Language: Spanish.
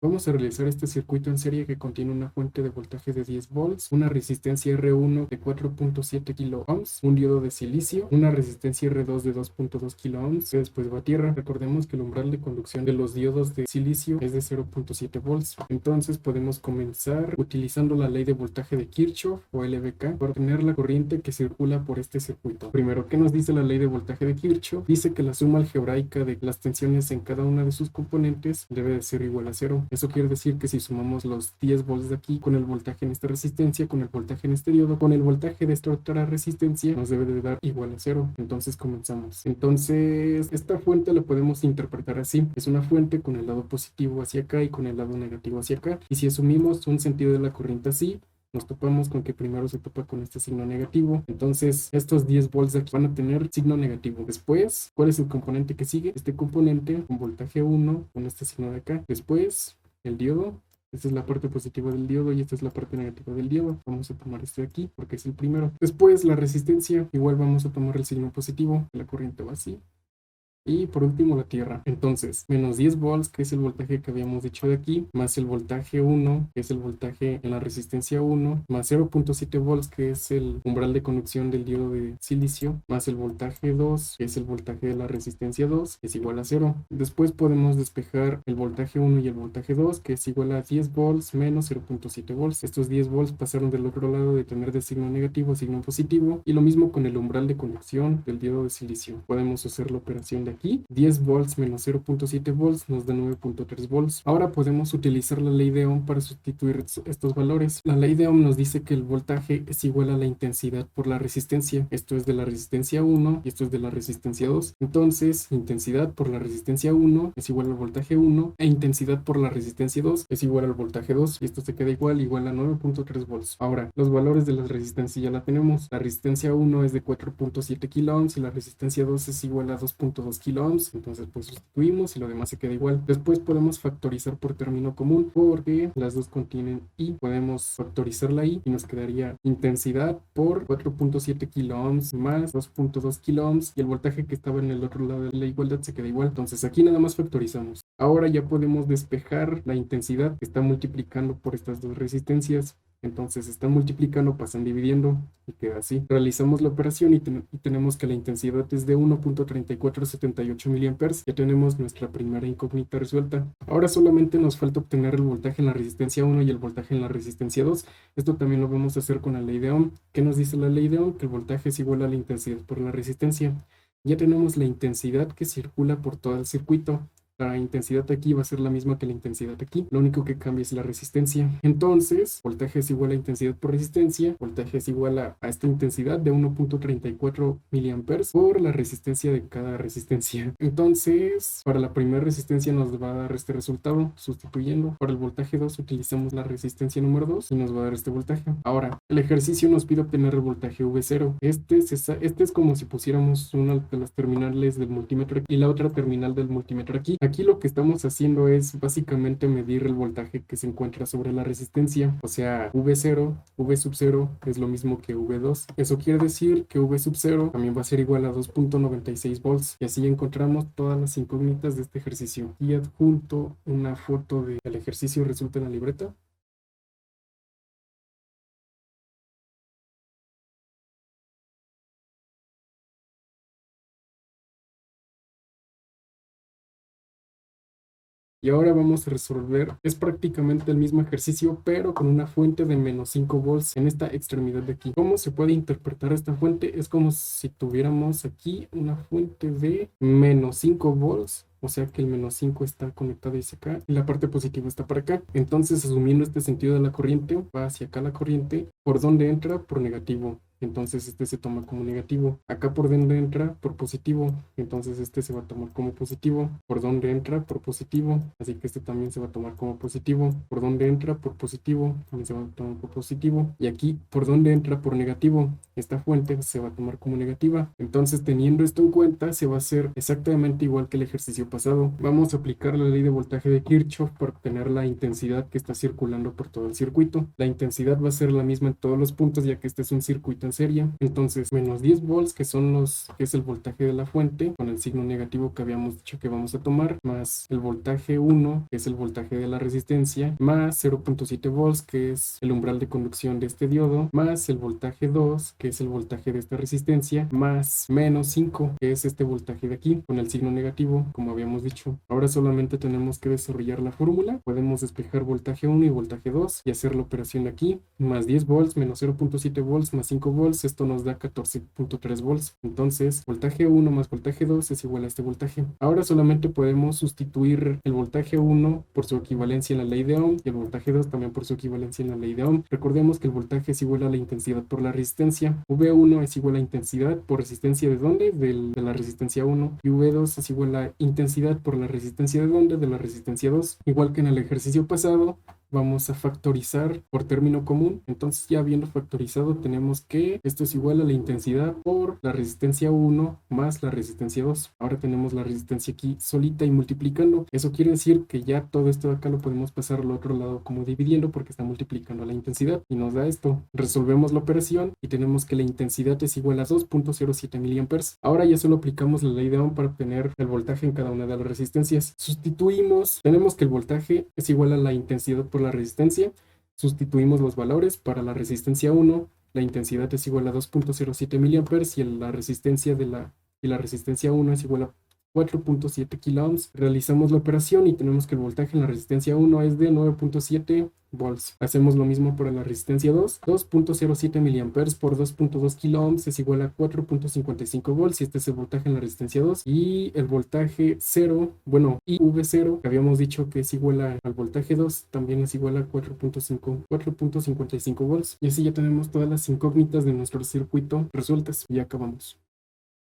Vamos a realizar este circuito en serie que contiene una fuente de voltaje de 10 volts, una resistencia R1 de 4.7 kilo ohms, un diodo de silicio, una resistencia R2 de 2.2 kilo ohms, que después va a tierra. Recordemos que el umbral de conducción de los diodos de silicio es de 0.7 volts. Entonces podemos comenzar utilizando la ley de voltaje de Kirchhoff o LVK para obtener la corriente que circula por este circuito. Primero, ¿qué nos dice la ley de voltaje de Kirchhoff? Dice que la suma algebraica de las tensiones en cada una de sus componentes debe de ser igual a 0. Eso quiere decir que si sumamos los 10 volts de aquí con el voltaje en esta resistencia, con el voltaje en este diodo, con el voltaje de esta otra resistencia, nos debe de dar igual a 0. Entonces comenzamos. Entonces esta fuente la podemos interpretar así. Es una fuente con el lado positivo hacia acá y con el lado negativo hacia acá. Y si asumimos un sentido de la corriente así, nos topamos con que primero se topa con este signo negativo. Entonces estos 10 volts de aquí van a tener signo negativo. Después, ¿cuál es el componente que sigue? Este componente con voltaje 1 con este signo de acá. Después, el diodo. Esta es la parte positiva del diodo y esta es la parte negativa del diodo. Vamos a tomar este de aquí porque es el primero. Después la resistencia. Igual vamos a tomar el signo positivo. La corriente va así. Y por último la tierra. Entonces, menos 10 volts, que es el voltaje que habíamos dicho de aquí, más el voltaje 1, que es el voltaje en la resistencia 1, más 0.7 volts, que es el umbral de conducción del diodo de silicio, más el voltaje 2, que es el voltaje de la resistencia 2, es igual a 0. Después podemos despejar el voltaje 1 y el voltaje 2, que es igual a 10 volts menos 0.7 volts. Estos 10 volts pasaron del otro lado de tener de signo negativo a signo positivo, y lo mismo con el umbral de conducción del diodo de silicio. Podemos hacer la operación de aquí, 10 volts menos 0.7 volts nos da 9.3 volts. Ahora podemos utilizar la ley de Ohm para sustituir estos valores. La ley de Ohm nos dice que el voltaje es igual a la intensidad por la resistencia. Esto es de la resistencia 1 y esto es de la resistencia 2. Entonces, intensidad por la resistencia 1 es igual al voltaje 1 e intensidad por la resistencia 2 es igual al voltaje 2. Y esto se queda igual a 9.3 volts. Ahora, los valores de la resistencia ya la tenemos. La resistencia 1 es de 4.7 kilo ohms y la resistencia 2 es igual a 2.2 kilo ohms. Entonces pues sustituimos y lo demás se queda igual. Después podemos factorizar por término común porque las dos contienen I. Podemos factorizar la I y nos quedaría intensidad por 4.7 kilo ohms más 2.2 kilo ohms y el voltaje que estaba en el otro lado de la igualdad se queda igual. Entonces aquí nada más factorizamos. Ahora ya podemos despejar la intensidad que está multiplicando por estas dos resistencias. Entonces están multiplicando, pasan dividiendo y queda así. Realizamos la operación y tenemos que la intensidad es de 1.3478 miliamperes. Ya tenemos nuestra primera incógnita resuelta. Ahora solamente nos falta obtener el voltaje en la resistencia 1 y el voltaje en la resistencia 2. Esto también lo vamos a hacer con la ley de Ohm. ¿Qué nos dice la ley de Ohm? Que el voltaje es igual a la intensidad por la resistencia. Ya tenemos la intensidad que circula por todo el circuito. La intensidad aquí va a ser la misma que la intensidad aquí. Lo único que cambia es la resistencia. Entonces, voltaje es igual a intensidad por resistencia. Voltaje es igual a esta intensidad de 1.34 miliamperes por la resistencia de cada resistencia. Entonces, para la primera resistencia nos va a dar este resultado sustituyendo. Para el voltaje 2 utilizamos la resistencia número 2 y nos va a dar este voltaje. Ahora, el ejercicio nos pide obtener el voltaje V0. Este es como si pusiéramos una de las terminales del multímetro y la otra terminal del multímetro aquí. Aquí lo que estamos haciendo es básicamente medir el voltaje que se encuentra sobre la resistencia, o sea, V0, V sub 0 es lo mismo que V2. Eso quiere decir que V sub 0 también va a ser igual a 2.96 volts. Y así encontramos todas las incógnitas de este ejercicio. Y adjunto una foto del ejercicio resulta en la libreta. Y ahora vamos a resolver, es prácticamente el mismo ejercicio, pero con una fuente de menos 5 volts en esta extremidad de aquí. ¿Cómo se puede interpretar esta fuente? Es como si tuviéramos aquí una fuente de menos 5 volts. O sea que el menos 5 está conectado hacia acá y la parte positiva está para acá. Entonces, asumiendo este sentido de la corriente, va hacia acá la corriente. ¿Por dónde entra? Por negativo. Entonces este se toma como negativo. Acá por donde entra, por positivo. Entonces este se va a tomar como positivo. Por donde entra, por positivo. Así que este también se va a tomar como positivo. Por donde entra, por positivo. También se va a tomar por positivo. Y aquí, por donde entra, por negativo. Esta fuente se va a tomar como negativa. Entonces, teniendo esto en cuenta, se va a hacer exactamente igual que el ejercicio pasado. Vamos a aplicar la ley de voltaje de Kirchhoff para obtener la intensidad que está circulando por todo el circuito. La intensidad va a ser la misma en todos los puntos, ya que este es un circuito cuenta en serie. Entonces, menos 10 volts, que es el voltaje de la fuente, con el signo negativo que habíamos dicho que vamos a tomar, más el voltaje 1, que es el voltaje de la resistencia, más 0.7 volts, que es el umbral de conducción de este diodo, más el voltaje 2, que es el voltaje de esta resistencia, más menos 5, que es este voltaje de aquí, con el signo negativo, como habíamos dicho. Ahora solamente tenemos que desarrollar la fórmula. Podemos despejar voltaje 1 y voltaje 2 y hacer la operación aquí, más 10 volts, menos 0.7 volts, más 5 volts, esto nos da 14.3 volts. Entonces, voltaje 1 más voltaje 2 es igual a este voltaje. Ahora solamente podemos sustituir el voltaje 1 por su equivalencia en la ley de Ohm y el voltaje 2 también por su equivalencia en la ley de Ohm. Recordemos que el voltaje es igual a la intensidad por la resistencia. V1 es igual a intensidad por resistencia ¿de dónde? De la resistencia 1. Y V2 es igual a intensidad por la resistencia ¿de dónde? De la resistencia 2. Igual que en el ejercicio pasado, vamos a factorizar por término común. Entonces, ya habiendo factorizado, tenemos que esto es igual a la intensidad por la resistencia 1 más la resistencia 2. Ahora tenemos la resistencia aquí solita y multiplicando. Eso quiere decir que ya todo esto de acá lo podemos pasar al otro lado como dividiendo, porque está multiplicando la intensidad y nos da esto. Resolvemos la operación y tenemos que la intensidad es igual a 2.07 miliamperes. Ahora ya solo aplicamos la ley de Ohm para obtener el voltaje en cada una de las resistencias. Sustituimos, tenemos que el voltaje es igual a la intensidad por la resistencia. Sustituimos los valores. Para la resistencia 1, la intensidad es igual a 2.07 miliamperes y la resistencia la resistencia 1 es igual a 4.7 kilo ohms. Realizamos la operación y tenemos que el voltaje en la resistencia 1 es de 9.7 volts. Hacemos lo mismo para la resistencia 2. 2.07 miliamperes por 2.2 kilo ohms es igual a 4.55 volts y este es el voltaje en la resistencia 2. Y el voltaje 0, bueno, y V0, que habíamos dicho que es igual al voltaje 2, también es igual a 4.55 volts. Y así ya tenemos todas las incógnitas de nuestro circuito resueltas y acabamos.